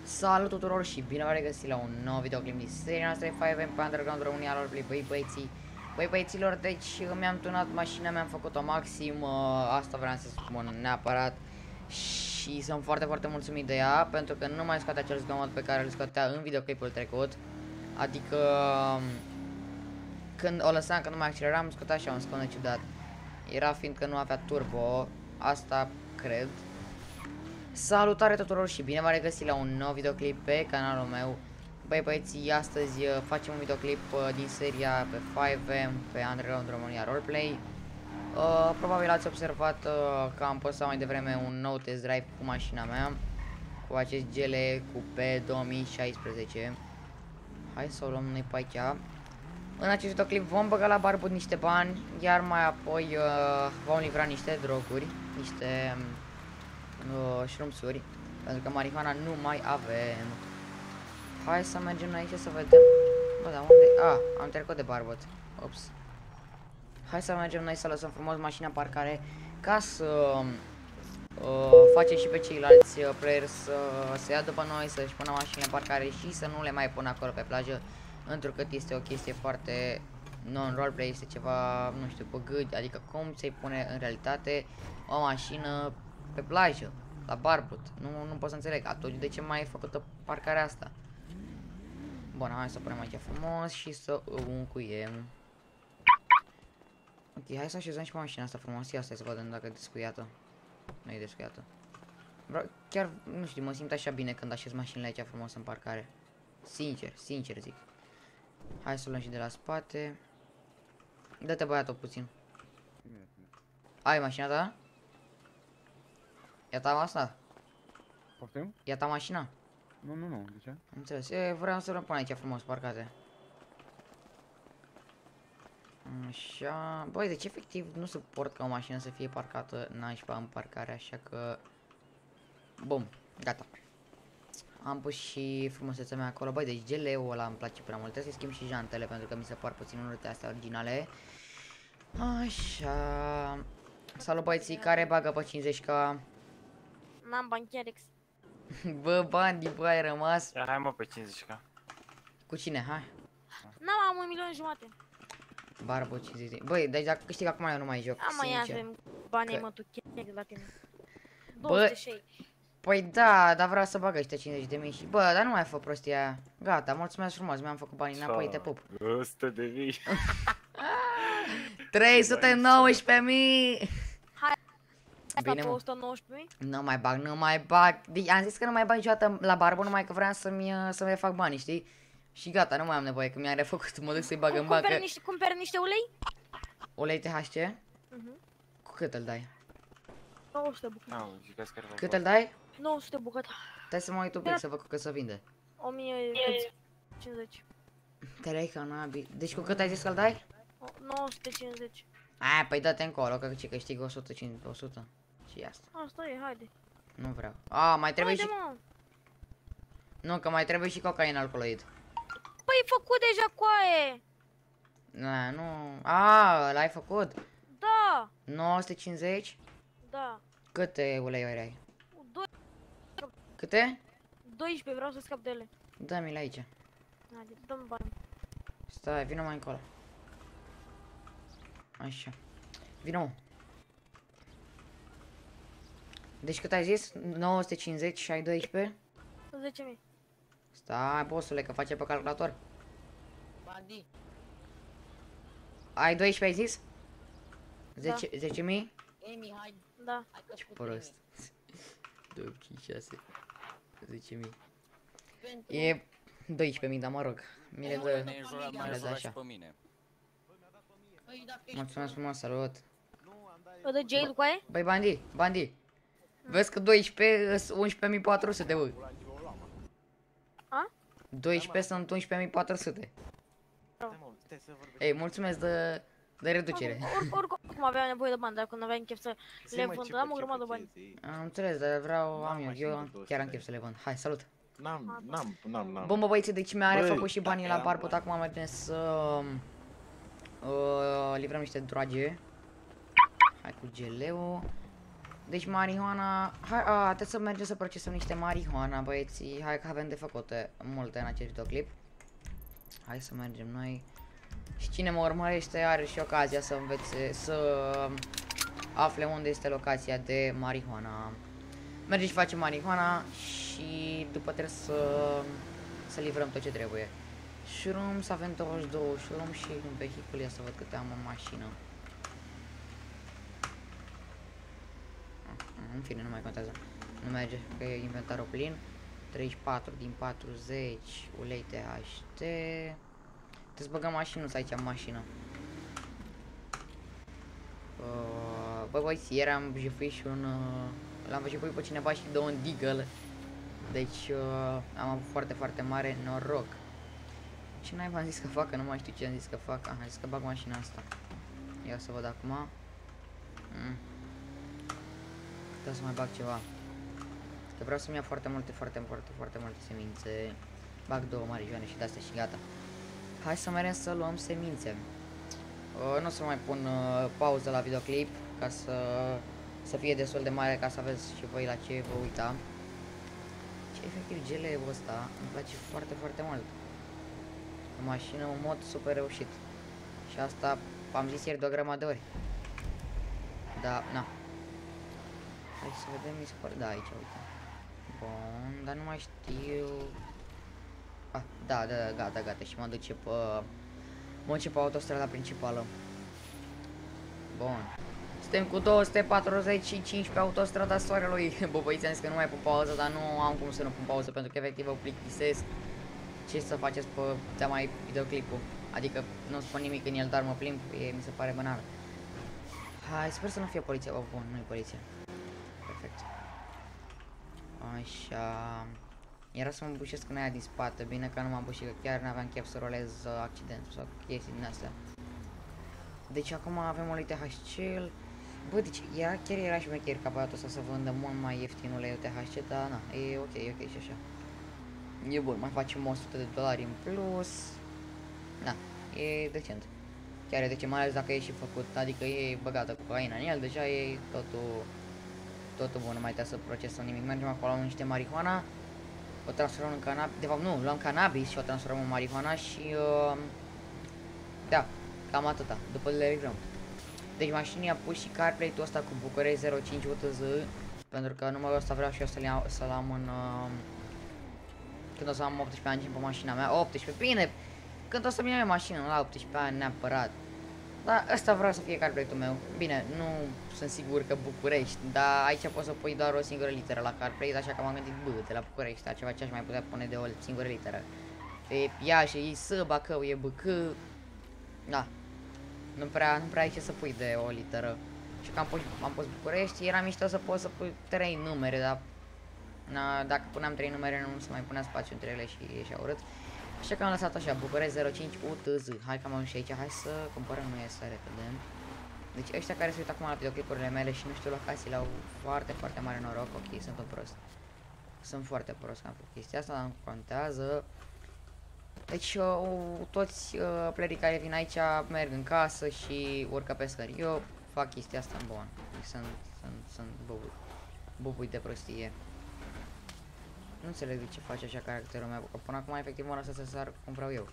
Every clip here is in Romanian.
Salut tuturor și bine v-am regăsit la un nou videoclip din seria noastră 5M pe Underground România Roleplay. Băi băieților, deci mi-am tunat mașina, mi-am făcut-o maxim, asta vreau să spun neapărat. Și sunt foarte mulțumit de ea, pentru că nu mai scoate acel zgomot pe care îl scotea în videoclipul trecut. Adică când o lăsam, că nu mai acceleram, scotea așa un zgomot ciudat. Era fiindcă nu avea turbo, asta cred. Salutare tuturor și bine v-am regăsit la un nou videoclip pe canalul meu. Băi băieții, astăzi facem un videoclip din seria pe 5M pe Underground România Roleplay. Probabil ați observat că am postat mai devreme un nou test drive cu mașina mea, cu acest GLE Coupe 2016. Hai să o luăm noi pe aici. În acest videoclip vom băga la barbut niște bani, iar mai apoi vom livra niște droguri, niște șrumsuri, pentru că marihuana nu mai avem. Hai să mergem aici să vedem. Bă, dar unde? Am trecut de barbot. Ops. Hai să mergem noi să lăsăm frumos mașina în parcare, ca să facem și pe ceilalți players să ia după noi, să-și pună mașinile în parcare și să nu le mai pună acolo pe plajă, întrucât este o chestie foarte non-roleplay, este ceva, nu știu, păgâd, adică cum ți-ai pune în realitate o mașină pe plajă, la barbut. Nu pot să înțeleg atunci de ce mai ai făcut parcarea asta. Bun, hai să punem aici frumos și să încuiem. Ok, hai să așezăm și pe mașina asta frumos. Ia stai să vedem dacă e descuiată. Nu e descuiată. Chiar, nu știu, mă simt așa bine când așez mașinile aici frumos în parcare. Sincer zic. Hai să o luăm și de la spate. Dă-te băiatul puțin. Ai mașina ta? E ta asta? Poftim? E ta mașina? Nu, de ce? Înțeles, vreau să o pun aici frumos parcate. Așa, băi, deci efectiv nu suport ca o mașină să fie parcată nașpa în parcare, așa că... Bum, gata. Am pus și frumusețea mea acolo, băi, deci GL-ul ăla îmi place prea mult, trebuie să schimb și jantele pentru că mi se par puțin urâte astea originale. Așa... Salut băieții, care bagă pe 50k? N-am bani chiar ex. Bă, bani, bă, ai rămas. Ia, hai mă pe 50k. Cu cine, hai? N-am 1.500.000. Barbă 50. Băi, deci dacă câștig acum eu nu mai joc, Am mai sincer. avem banii, Că- mă, tu chiar de la tine. Bă, 206. Păi da, dar vreau să bag ăștia 50.000 și... Bă, dar nu mai fă prostia aia. Gata, mulțumesc frumos, mi-am făcut banii înapoi, te pup. 100.000. 319.000! Asta Bine, pe mă. 119.000. Nu mai bag. Am zis că nu mai bag niciodată la barbă, numai că vreau să-mi fac banii, știi? Și gata, nu mai am nevoie, că mi-am refăcut, mă duc să-i bag în bancă. Cumperi niște ulei? Ulei THC? Mhm. Cu cât îl dai? 900 bucăți. Au, zicați care Cât îl dai? 900 bucăți. Stai să mă uit un pic să văd cu cât să vinde. 1050. Terei cannabis. Deci cu cât ai zis că-l dai? 950. Păi dă-te încolo, că câștig 100. Și asta. Asta e, haide. Nu vreau. Mai trebuie Haide, și... mă. Nu, că mai trebuie și cocaină alcooloid. Păi e făcut deja coaie. Nu. L-ai făcut? Da, 950? da. Câte uleiuri ai? 2, Câte? 12, vreau să scap de ele. Dă-mi-le aici. Haide, dăm bani. Stai, vină mai încolo. Așa. Vină, mă. Deci cât ai zis? 950 și ai 12? 10.000. Stai, bossule, că face pe calculator. Bandi, Ai 12, ai zis? Da. 10.000? Emi, hai, Da. hai că Ce prost. 2, 5, 6, 10.000. Pentru... E 12.000, dar mă rog. Mi le dă, Ne înjurat, mi le dă așa. pe mine. Păi dacă ești... Mulțumesc frumos, salut. O dă jail coaie? Băi, bandi. Vezi că 12 sunt 11.400, bă. A? 12 sunt 11.400. Ei, mulțumesc de reducere. Oricum aveam nevoie de bani, dar când aveam chef să le vând, am o grămadă de bani. Am înțeles, dar eu chiar am chef să le vând. Hai, salut. N-am. Bun, bă, băieții, deci mi-a Băi, refăcut și banii dacă la eram barbut, acum mergem să livrăm niște droage. Hai cu geleu. Deci marihuana... Hai, trebuie să mergem să procesăm niște marihuana, băieții. Hai că avem de făcute multe în acest videoclip. Hai să mergem noi. Și cine mă urmărește are și ocazia să învețe, să afle unde este locația de marihuana. Mergem și facem marihuana și după trebuie să livrăm tot ce trebuie. Shroom, să avem 22 shroom și un vehicul, ia să văd câte am în mașină. În fine, nu mai contează. Nu merge, că e inventarul plin. 34 din 40, ulei THT. Trebuie să băgăm mașinuța aici în mașină. Bă, băieți, ieri am jefuit și un... L-am jefuit pe cineva și de un deagle. Deci am avut foarte, foarte mare noroc. Ce n-ai v-am zis că fac? Că nu mai știu ce am zis că fac. Am zis că bag mașina asta. Ia să văd acum. Trebuie să mai bag ceva. Că vreau să-mi iau foarte multe semințe. Bag 2 marijoane și de-astea și gata. Hai să mergem să luăm semințe. Nu o să mai pun pauză la videoclip ca să fie destul de mare ca să aveți și voi la ce vă uita. Ce efectiv geleul ăsta îmi place foarte, foarte mult. O mașină, un mod super reușit. Și asta am zis ieri de o grămadă de ori. Da, na. Hai să vedem, mi se pare, da, aici, uite. Bun, dar nu mai știu... Da, gata, și mă duce pe autostrada principală. Bun. Suntem cu 245 pe autostrada soarelui. Bă, băi, ți-am zis că nu mai pun pauză, dar nu am cum să nu pun pauză, pentru că efectiv vă plictisesc. Ce să faceți pe teama videoclipul? Adică nu spun nimic în el, doar mă plimb, mi se pare banal. Hai, sper să nu fie poliția. Oh, bun, nu-i poliția. Perfect. Așa. Era să mă bușesc în aia din spate. Bine că nu m-am bușit, că chiar n-aveam chef să rolez accidentul sau chestii din astea. Deci acum avem ulei THC. Bă, deci chiar era și mecher ca băiatul ăsta să vândă mult mai ieftin uleiul THC, dar na, e ok și așa. E bun, mai facem 100 de dolari în plus. Na, e decent. Chiar e decent, mai ales dacă e și făcut, adică e băgată cocaina în el, deja e totul bun, nu mai trebuie să procesăm nimic. Mergem acolo în niște marihuana, o transformăm în cannabis, de fapt nu, luăm cannabis și o transformăm în marihuana și da, cam atâta, după le livrăm. Deci mașinii a pus și CarPlay-ul ăsta cu București 05 UTZ, pentru că numărul ăsta vreau și eu să-l am în... când o să am 18 ani pe mașina mea, 18, bine, când o să-mi iau mașină la 18 ani neapărat. Dar ăsta vreau să fie CarPlay-ul meu. Bine, nu sunt sigur că București, dar aici poți să pui doar o singură literă la CarPlay, așa că m-am gândit, bă, de la București, dar ceva ce aș mai putea pune de o singură literă. E Iași, e S, Bacău, e BC. Da. Nu prea ai ce să pui de o literă. Și că am pus București, era mișto să poți să pui 3 numere, dar dacă puneam 3 numere nu se mai punea spațiu între ele și e așa urât. Așa că am lăsat așa, București 05 UTZ. Hai că am ajuns și aici, hai să cumpărăm noi să repede. Deci ăștia care se uită acum la videoclipurile mele și nu știu locațiile au foarte, foarte mare noroc. Ok, sunt un prost. Sunt foarte prost am făcut chestia asta, dar nu contează. Deci toți plerii care vin aici merg în casă și urcă pe scări. Eu fac chestia asta bun. Sunt bubui de prostie. Nu înțeleg de ce face așa caracterul meu, că până acum efectiv mă lasă să sar cum vreau eu.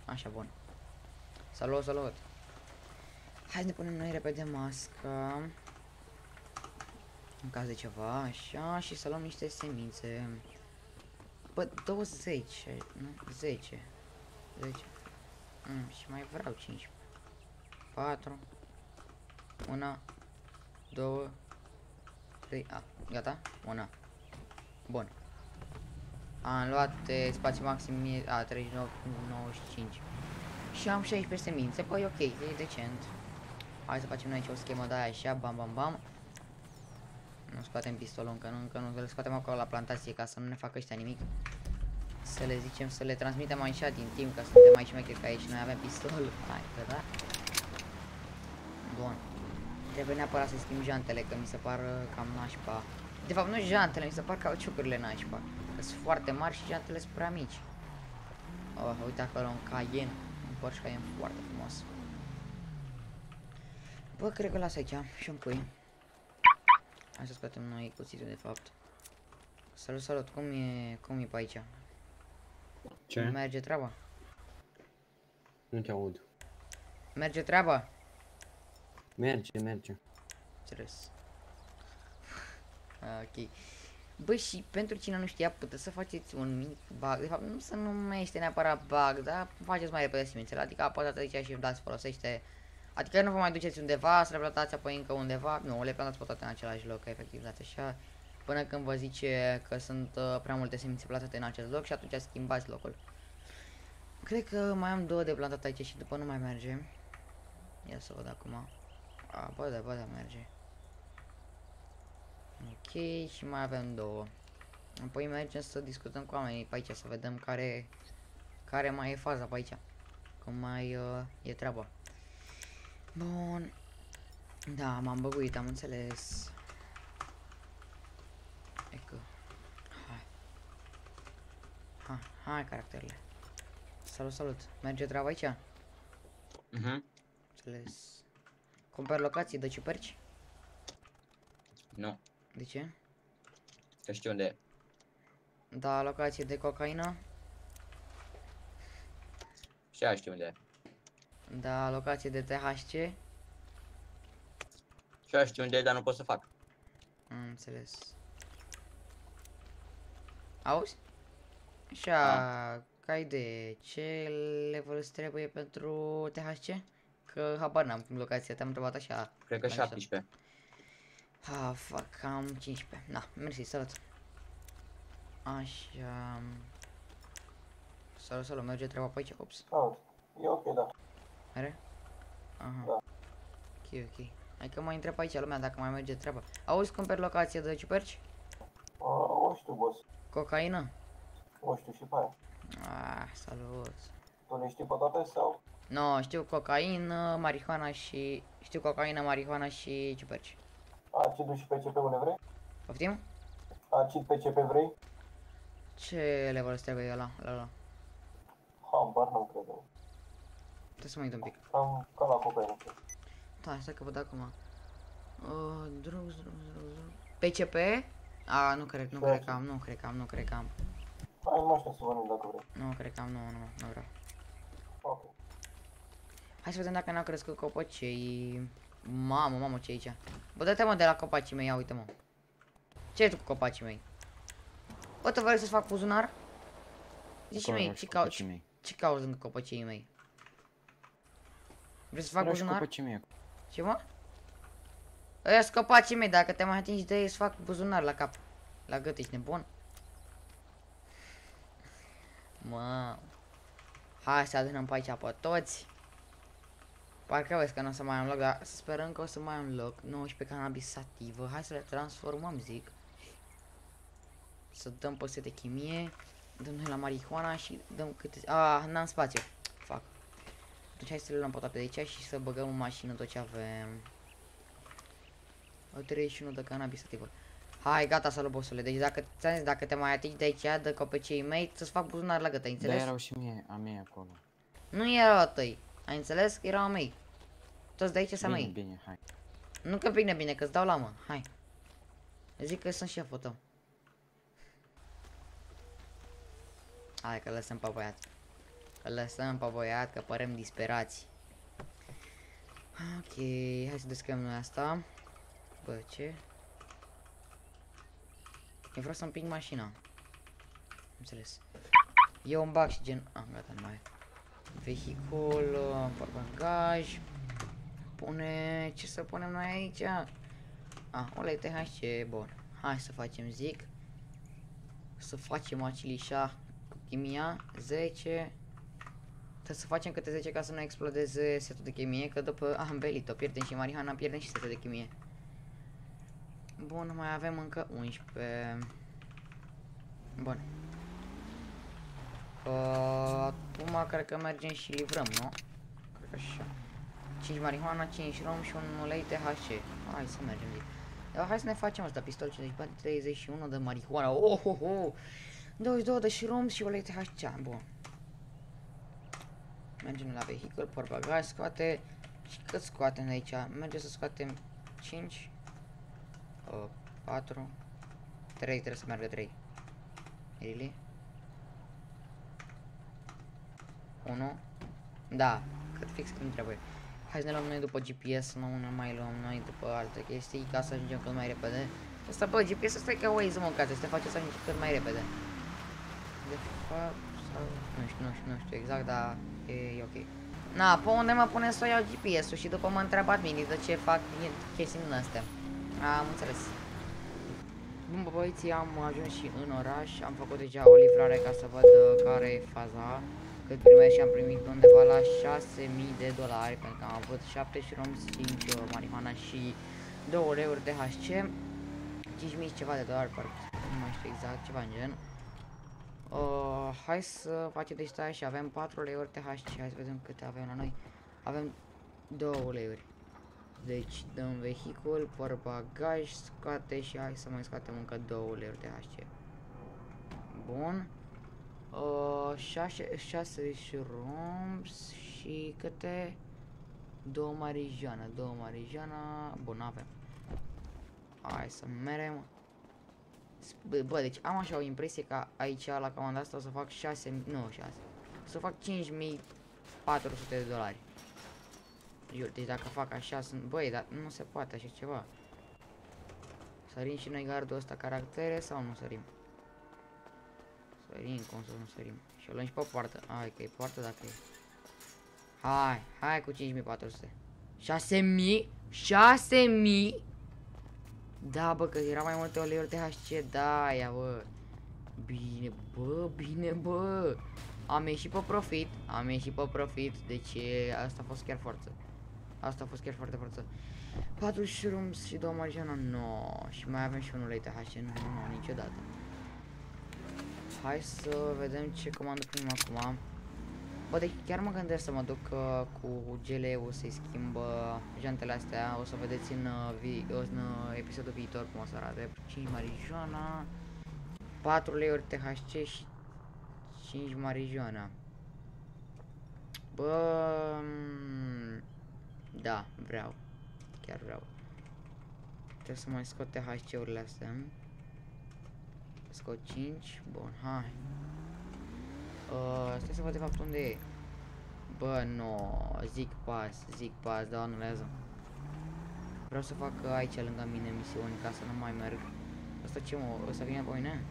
Așa, bun. Salut. Hai să ne punem noi repede masca. În caz de ceva, așa, și să luăm niște semințe. Bă, 20, nu? 10. Și mai vreau 5. 4. 1, 2, 3, gata? 1. Bun. Am luat spațiu maxim 39,95. Și am 16 semințe. Păi ok, e decent. Hai să facem noi aici o schemă de aia așa, bam. Nu scoatem pistolul încă nu, le scoatem acolo la plantație ca să nu ne facă ăștia nimic. Să le zicem, să le transmitem așa din timp, că suntem aici mai că aici noi avem pistol. Hai, că da. Bun. Trebuie neapărat să schimb jantele, că mi se par cam nașpa. De fapt, nu jantele, mi se par cauciucurile nașpa. Că sunt foarte mari și jantele sunt prea mici. Oh, uite acolo un Cayenne. Un Porsche Cayenne foarte frumos. Bă, cred că las aici și un pui. Hai să scoatem noi cuțitul de fapt. Salut, salut, cum e pe aici? Ce? Merge treaba? Nu te aud. Merge treaba? Merge, merge. Înțeles. Ok. Bă, și pentru cine nu știa, puteți să faceți un mic bug. De fapt, nu se numește neapărat bug, dar faceți mai repede semințele. Adică apăsați aici și îmi dați folosește. Adică nu vă mai duceți undeva, să le plantați apoi încă undeva. Nu, le plantați pe toate în același loc, efectiv, dați așa. Până când vă zice că sunt prea multe semințe plantate în acest loc și atunci schimbați locul. Cred că mai am 2 de plantat aici și după nu mai merge. Ia să văd acum. A, bă, da, merge. Ok, și mai avem 2. Apoi mergem să discutăm cu oamenii pe aici, să vedem care mai e faza pe aici. Cum mai e treaba. Bun. Da, m-am băguit, am înțeles. Ecă. Hai caracterele. Salut, salut. Merge treaba aici? Înțeles. Cumperi locații de ciuperci? Nu, De ce? că știu unde e. Da, locație de cocaină? Și aia știu unde e. Da, locație de THC? Și aia știu unde e, dar nu pot să fac. Am înțeles. Auzi? Așa, ca idee, ce level îți trebuie pentru THC? Că habar n-am cum locația, te-am întrebat așa. Cred că la mișto. 17. Ah, fuck, am 15. Na, mersi, salut. Așa. Salut, merge treaba pe aici, ops. E ok, da. Are? Aha. Da. Ok. Hai că mai întreb aici lumea dacă mai merge treaba. Auzi, cumperi locație de ciuperci? O știu, boss. Cocaină? O știu și pe aia. Ah, salut. Tu le știi pe toate sau? No, știu cocaină, marihuana și... Știu cocaină, marihuana și ciuperci. Acidul și PCP-ul le vrei? Poftim? Acid PCP vrei? Ce level îți trebuie ăla? Habar nu cred. Trebuie să mă uit un pic. Cam ca la cocaină. Da, stai că văd acum. Drugs. PCP? A, nu cred că am. Hai în mașină să vă dacă vrei. Nu cred că am, nu vreau. Ok. Hai să vedem dacă n-au crescut copacii. Mamă, ce e aici? Bă, dă-te mă de la copacii mei, ia uite mă. Ce e tu cu copacii mei? Bă, tu vrei să-ți fac buzunar? Zici mie, ce cauți lângă copacii mei? Vrei să fac buzunar? Ce mă? Ăia sunt copacii mei, dacă te mai atingi de ei, îți fac buzunar la cap. La gât, ești nebun? Mă. Hai să adunăm pe aici pe toți. Parcă vezi că nu o să mai am loc, dar să sperăm că o să mai am loc. 19 cannabis sativă. Hai să le transformăm, zic. Să dăm pe set de chimie. Dăm noi la marihuana și dăm câte... n-am spațiu. Fac. Atunci hai să le luăm pe toate de aici și să băgăm în mașină tot ce avem. 31 de cannabis sativă. Hai, gata, salut, bossule. Deci dacă te mai atingi de aici, de copecii mei, să-ți fac buzunar la gât, ai înțeles? Da, erau și a mei acolo. Nu erau a tăi. Ai înțeles? Erau a mei. Toți de aici sunt mei. Bine, hai. Nu că bine, că-ți dau la mă. Hai. Zic că sunt șeful tău. Hai că lăsăm pe băiat. Că părem disperați. Ok, hai să descriem noi asta. Bă, ce? Eu vreau să împing mașina. Înțeles. Eu îmi bag și gen... gata, nu mai e. Vehicul, portbagaj. Pune... Ce să punem noi aici? Ulei THC, bun. Hai să facem, zic. Să facem acilișa cu chimia. 10. Trebuie să facem câte 10 ca să nu explodeze setul de chimie. Că după am belit-o, pierdem și marihuana, pierdem și setul de chimie. Bun, mai avem încă 11. Bun. Acum cred că mergem și livrăm, nu? Cred că așa. 5 marihuana, 5 rom și un ulei THC. Hai să mergem, zic. Hai să ne facem asta, pistol 54, 31 de marihuana. 22 de și rom și ulei THC. Bun. Mergem la vehicul, portbagaj, scoate. Și cât scoatem de aici? Merge să scoatem 5. 4, 3, trebuie să meargă 3. Really? 1. Da, cât fix când trebuie. Hai să ne luăm noi după GPS, nu ne mai luăm noi după alte chestii, ca să ajungem cât mai repede. Asta, bă, GPS ăsta e ca Waze, mă, ca să te face să ajungi cât mai repede. De fapt, sau... Nu știu exact, dar e ok. Na, pe unde mă pune să o iau GPS-ul și după mă întreabă adminii de ce fac chestii din astea. Am înțeles. Bun, bă, băieții, am ajuns și în oraș, am făcut deja o livrare ca să văd care e faza. Cât primesc și am primit undeva la 6.000 de dolari, pentru că am avut 7 șurums, 5 marihuana și 2 uleiuri de HC. 5.000 ceva de dolari, parcă nu mai știu exact, ceva în gen. Hai să facem deci stai și avem 4 uleiuri THC, hai să vedem câte avem la noi. Avem 2 uleiuri. Deci dăm vehicul, portbagaj, scoate și hai să mai scoatem încă 2 uleiuri THC. Bun. 6 șurums și câte 2 marijuana, 2 marijuana. Bun, avem. Hai să merem. Bă, deci am așa o impresie că aici la comanda asta o să fac 6, nu 6, o să fac 5.400 de dolari. Jur, deci dacă fac așa sunt, băi, dar nu se poate așa ceva. Sărim și noi gardul ăsta caractere sau nu sărim? Sărim, cum să nu sărim? Și o luăm și pe poartă. Hai că e poartă dacă e. Hai cu 5.400. 6.000? 6.000? Da, bă, că era mai multe uleiuri THC, da, ia, bă. Bine, bă. Am ieșit pe profit, deci asta a fost chiar forță. Asta a fost chiar foarte forță. 4 șurums și 2 marijuana, no. Și mai avem și un ulei THC, nu, niciodată. Hai să vedem ce comandă primim acum. Bă, deci chiar mă gândesc să mă duc cu GL-ul să-i schimb jantele astea. O să vedeți în episodul viitor cum o să arate. 5 marijuana, 4 uleiuri THC și 5 marijuana. Bă, da, vreau. Chiar vreau. Trebuie să mai scot THC-urile astea. Scot 5, bun, hai. Stai să văd de fapt unde e. Bă, nu, zic pas, dar anulează. Vreau să fac aici lângă mine misiuni ca să nu mai merg. Asta ce, mă, ăsta vine pe mine?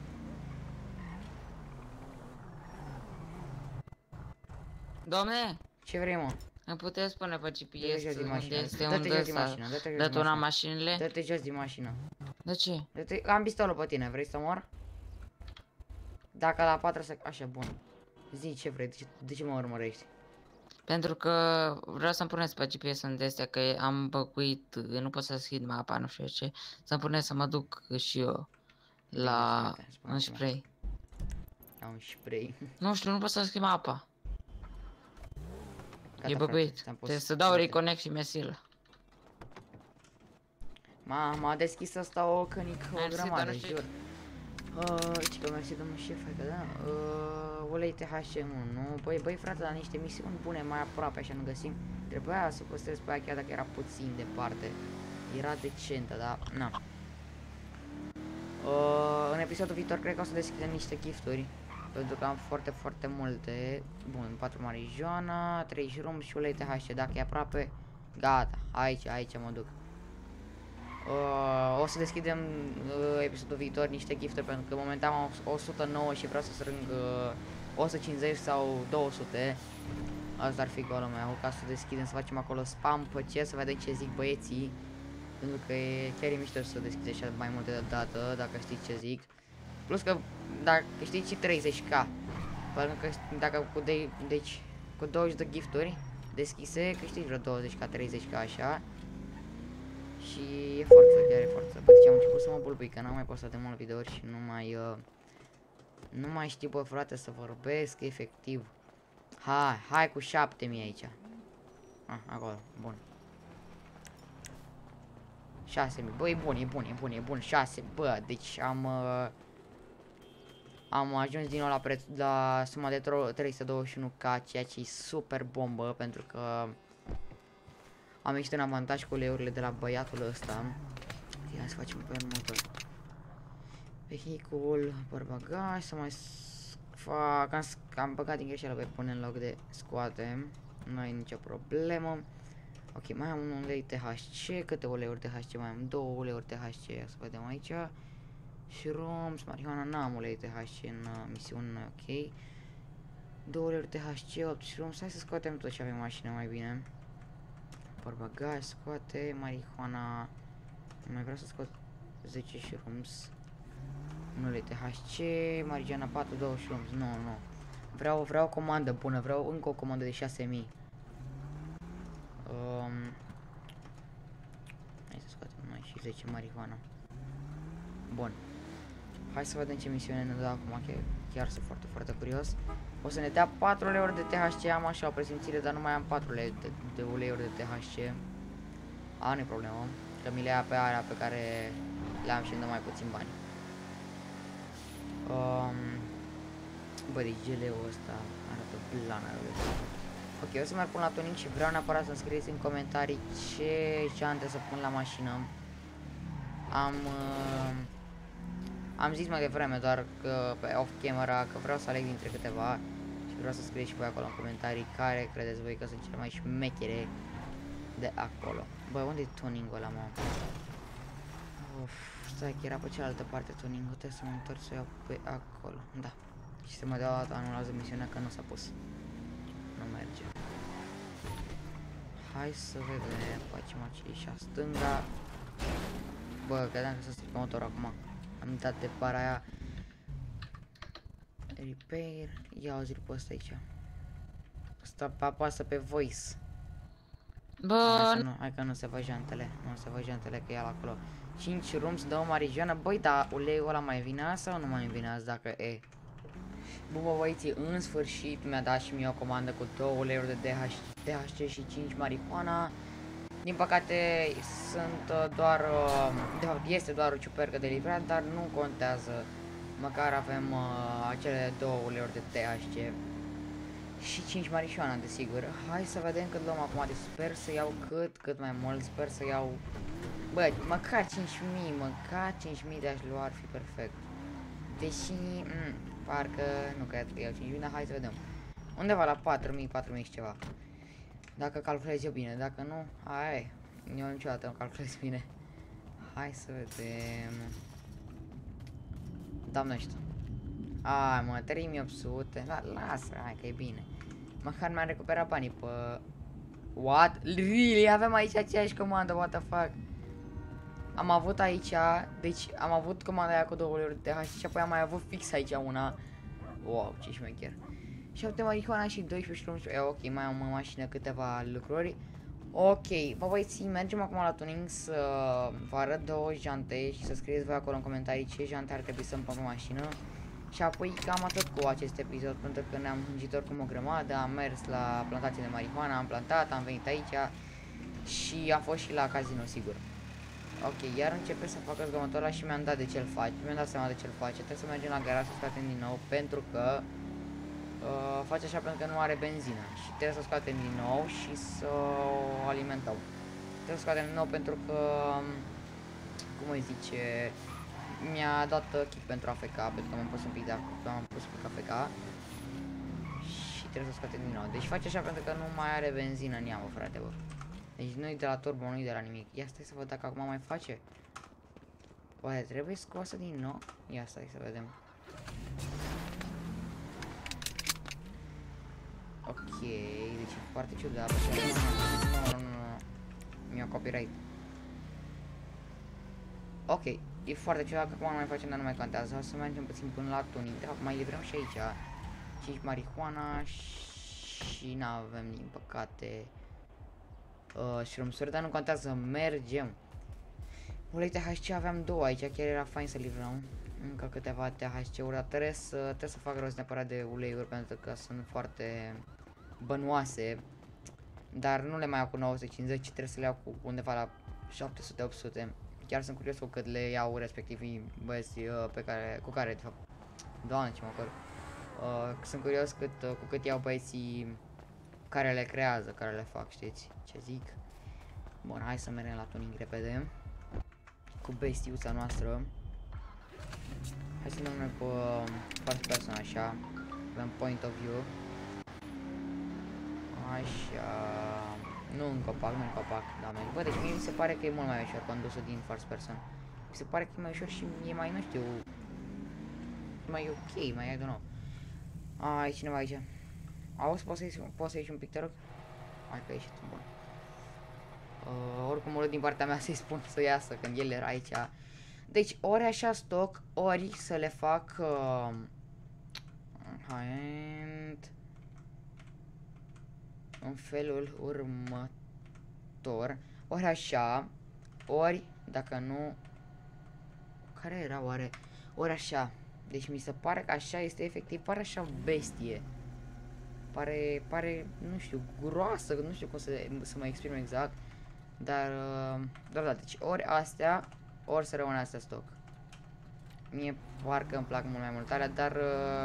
Domne, Ce vrei, mă? îmi puteți spune pe Dă-te GPS jos din unde mașină, este, dă-te unde jos din ăsta? mașină, dă-te jos din Detura mașină. mașinile? Dă-te jos din mașină. De ce? Am pistolul pe tine, vrei să mor? Dacă la 4 să... Așa, bun. Zi ce vrei, de ce mă urmărești? Pentru că vreau să-mi puneți pe GPS unde este, că am băcuit, nu pot să deschid mapa, nu știu ce. Să-mi puneți să mă duc și eu la un spray. La un spray. Nu știu, nu pot să deschid mapa. Gata, E băcuit. frate, Trebuie să dau reconnect și mesil. M-a deschis asta o cănică, o Mersi, grămadă, dar nu știu. jur. Ce că mersi, domnul șef, că da. Ulei THC, nu. Băi, frate, dar niște misiuni bune mai aproape, așa nu găsim. Trebuia să păstrez pe aia chiar dacă era puțin departe. Era decentă, dar na. În episodul viitor cred că o să deschidem niște gifturi. Pentru că am foarte multe. Bun, 4 marijuana, 3 șurum și ulei THC. Dacă e aproape, gata, aici mă duc. O să deschidem episodul viitor niște gifturi, pentru că momentan am 109 și vreau să strâng 150 sau 200. Asta ar fi goalul meu, ca să deschidem, să facem acolo spam pe ce, să vedem ce zic băieții. Pentru că chiar e mișto să deschizi așa mai multe deodată, dacă știți ce zic. Plus că dacă știți și 30k. Pentru că dacă cu 20 de gifturi deschise, câștigi vreo 20k, 30k așa. Și e forță, chiar e forță. Bă, deci am început să mă bulbui, că n-am mai postat de mult videouri și nu mai știu, bă, frate, să vorbesc efectiv. Hai cu 7000 aici. Acolo, bun. 6000, bă, e bun, 6, bă, deci am ajuns din nou la preț, la suma de 321k, ceea ce e super bombă, pentru că am ieșit în avantaj cu uleiurile de la băiatul ăsta. Ia să facem pe următor. Vehicul, portbagaj, să mai fac, am băgat din greșeală pe pune în loc de scoate, nu ai nicio problemă. Ok, mai am un ulei THC, câte uleiuri THC mai am? 2 uleiuri THC, ia să vedem aici. Shrooms, marihuana, n-am ulei THC în misiune, ok. 2 uleiuri THC, 8 shrooms, hai să scoatem tot ce avem în mașină mai bine. Portbagaj, scoate, marihuana, mai vreau să scot 10 shrooms. 1 ulei THC, marihuana 4, 2 shrooms, nu. Vreau o comandă bună, vreau încă o comandă de 6000. Hai să scoatem noi și 10 marihuana. Bun. Hai să vedem ce misiune ne dă acum, chiar sunt foarte curios. O să ne dea 4 uleiuri de THC, am așa o presimțire, dar nu mai am 4 de uleiuri de THC. Nu-i problemă, că mi le ia pe alea pe care le-am și îmi dă mai puțin bani. Bă, deci GL-ul ăsta arată blană. Ok, o să merg până la tuning și vreau neapărat să-mi scrieți în comentarii ce jante să pun la mașină. Am zis mai devreme, doar că pe off-camera, că vreau să aleg dintre câteva și vreau să scrieți și voi acolo în comentarii care credeți voi că sunt cele mai șmechere de acolo. Bă, unde e tuningul ăla, mă? Uf, stai că era pe cealaltă parte tuningul, trebuie să mă întorc să iau pe acolo, da. Și să mă dea o dată anulează misiunea că nu s-a pus. Nu merge. Hai să vedem, facem aici stânga. Bă, credeam că s-a stricat motorul acum. Am dat de bara aia. Repair. Ia o zi pe ăsta aici. Ăsta apasă pe voice. Bă, Hai că nu se văd jantele. Nu se văd jantele că e acolo. 5 rums, 2 marijuana. Băi, dar uleiul ăla mai vine azi sau nu mai vine azi dacă e? Bă, băieții, în sfârșit mi-a dat și mie o comandă cu 2 uleiuri de THC și 5 marihuana. Din păcate sunt doar, de fapt este doar o ciupercă de livrat, dar nu contează. Măcar avem acele 2 uleiuri de THC și 5 marihuana, desigur. Hai să vedem cât luăm acum, deci sper să iau cât mai mult, sper să iau, bă, măcar 5.000, măcar 5.000 de-aș lua ar fi perfect. Deși, parcă nu cred că iau 5.000, dar hai să vedem. Undeva la 4.000 și ceva. Dacă calculez eu bine, dacă nu, hai, eu niciodată nu calculez bine. Hai să vedem. Doamne ăștia. Ai mă, 3800, lasă, hai că e bine. Măcar mi-am recuperat banii pe... What? Really? Avem aici aceeași comandă, what the fuck? Am avut aici, deci am avut comanda aia cu 2 uleiuri de THC și apoi am mai avut fix aici una. Wow, ce șmecher. 7 marihuana și 12 shrooms. Ok, mai am în mașină câteva lucruri. Ok, bă băieții, mergem acum la tuning să vă arăt 2 jante și să scrieți voi acolo în comentarii ce jante ar trebui să-mi pun pe mașină. Și apoi cam atât cu acest episod, pentru că ne-am fungit oricum o grămadă, am mers la plantație de marihuana, am plantat, am venit aici și am fost și la casino, sigur. Ok, iar începe să facă zgomotul ăla și mi-am dat de ce-l face, mi-am dat seama de ce-l face. Trebuie să mergem la garaj să scoatem din nou, pentru că face așa pentru că nu are benzină și trebuie să scoatem din nou și să o alimentăm. Trebuie să scoatem din nou pentru că, cum îi zice, mi-a dat kick pentru AFK, pentru că m-am pus un pic de am pus pe AFK și trebuie să scoatem din nou. Deci face așa pentru că nu mai are benzină în ea, bă, frate, bă. Deci nu-i de la turbo, nu-i de la nimic. Ia stai să văd dacă acum mai face. Oare trebuie scoasă din nou? Ia stai să vedem. Ok, deci e foarte ciudat. Nu. Mi-a copyright. Ok, e foarte ciudat că acum nu mai facem, dar nu mai contează. O să mergem puțin până la tuning. De fapt, mai livrăm și aici 5 marihuana și n-avem, din păcate, shrooms-uri, dar nu contează, mergem. Ulei THC aveam 2 aici, chiar era fain să livrăm încă câteva THC-uri, dar trebuie să fac rost neapărat de uleiuri pentru că sunt foarte bănoase. Dar nu le mai iau cu 950, ci trebuie să le iau cu undeva la 700-800. Chiar sunt curios cu cât le iau respectivii băieți cu care, de fapt, doamne ce mă acord. Sunt curios cu cât iau băieții care le creează, care le fac, știți ce zic? Bun, hai să mergem la tuning repede cu bestiuța noastră. Hai să dăm noi cu first person așa. Avem point of view. Așa. Nu în copac, nu în copac, da, bă, deci mie mi se pare că e mult mai ușor condusul din first person. Mi se pare că e mai ușor și e mai, nu știu, mai ok, mai, I don't know. Ai cineva aici. Auzi, poți să ieși un pic, te rog? Hai că a ieșit, bun. Oricum, din partea mea să-i spun să iasă când el era aici. Deci, ori așa stoc, ori să le fac... în felul următor. Ori așa, ori, dacă nu... Care era oare? Ori așa. Deci mi se pare că așa este efectiv, pare așa bestie. Pare, nu știu, groasă, nu știu cum să mă exprim exact. Dar, da, deci ori astea, ori să rămână astea stoc. Mie parcă îmi plac mult mai mult alea, dar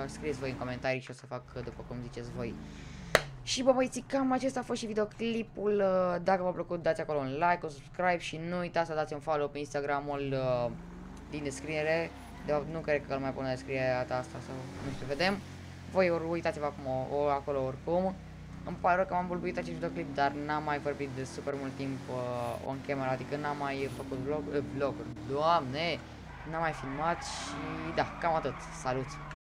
scrieți voi în comentarii și o să fac după cum ziceți voi. Și bă băieții, cam acesta a fost și videoclipul. Dacă v-a plăcut, dați acolo un like, un subscribe și nu uitați să dați un follow pe Instagramul din descriere. De fapt, nu cred că îl mai pun în descrierea asta sau nu știu, vedem. Voi uitați-vă acum acolo oricum. Îmi pare rău că m-am bulbuit acest videoclip, dar n-am mai vorbit de super mult timp on camera, adică n-am mai făcut vloguri, doamne, n-am mai filmat și da, cam atât. Salut!